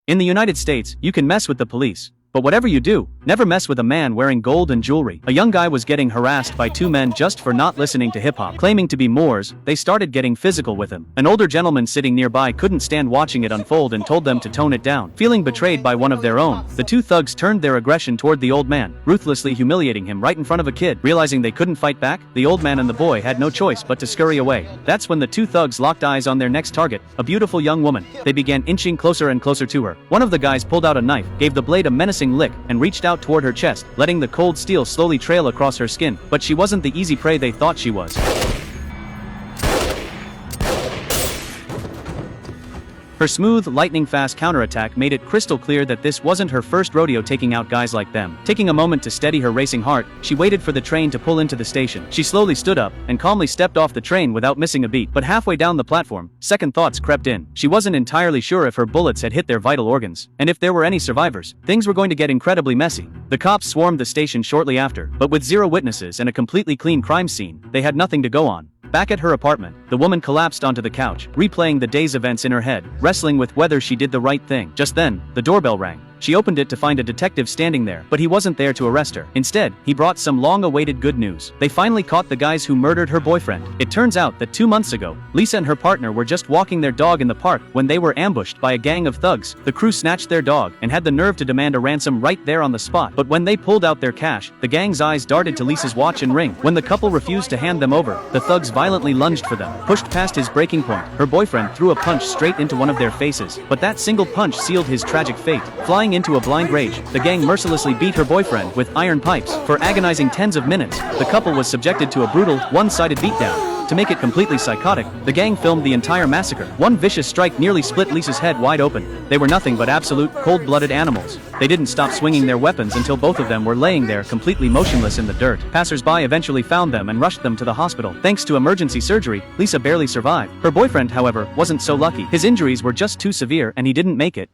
In the United States, you can mess with the police. But whatever you do, never mess with a man wearing gold and jewelry. A young guy was getting harassed by two men just for not listening to hip-hop. Claiming to be Moors, they started getting physical with him. An older gentleman sitting nearby couldn't stand watching it unfold and told them to tone it down. Feeling betrayed by one of their own, the two thugs turned their aggression toward the old man, ruthlessly humiliating him right in front of a kid. Realizing they couldn't fight back, the old man and the boy had no choice but to scurry away. That's when the two thugs locked eyes on their next target, a beautiful young woman. They began inching closer and closer to her. One of the guys pulled out a knife, gave the blade a menacing lick, and reached out toward her chest, letting the cold steel slowly trail across her skin. But she wasn't the easy prey they thought she was. Her smooth, lightning-fast counterattack made it crystal clear that this wasn't her first rodeo taking out guys like them. Taking a moment to steady her racing heart, she waited for the train to pull into the station. She slowly stood up and calmly stepped off the train without missing a beat. But halfway down the platform, second thoughts crept in. She wasn't entirely sure if her bullets had hit their vital organs, and if there were any survivors. Things were going to get incredibly messy. The cops swarmed the station shortly after, but with zero witnesses and a completely clean crime scene, they had nothing to go on. Back at her apartment, the woman collapsed onto the couch, replaying the day's events in her head, wrestling with whether she did the right thing. Just then, the doorbell rang. She opened it to find a detective standing there, but he wasn't there to arrest her. Instead, he brought some long-awaited good news. They finally caught the guys who murdered her boyfriend. It turns out that 2 months ago, Lisa and her partner were just walking their dog in the park when they were ambushed by a gang of thugs. The crew snatched their dog and had the nerve to demand a ransom right there on the spot. But when they pulled out their cash, the gang's eyes darted to Lisa's watch and ring. When the couple refused to hand them over, the thugs violently lunged for them. Pushed past his breaking point, her boyfriend threw a punch straight into one of their faces. But that single punch sealed his tragic fate. Flying into a blind rage, the gang mercilessly beat her boyfriend with iron pipes. For agonizing tens of minutes, the couple was subjected to a brutal, one-sided beatdown. To make it completely psychotic, the gang filmed the entire massacre. One vicious strike nearly split Lisa's head wide open. They were nothing but absolute, cold-blooded animals. They didn't stop swinging their weapons until both of them were laying there completely motionless in the dirt. Passers-by eventually found them and rushed them to the hospital. Thanks to emergency surgery, Lisa barely survived. Her boyfriend, however, wasn't so lucky. His injuries were just too severe and he didn't make it.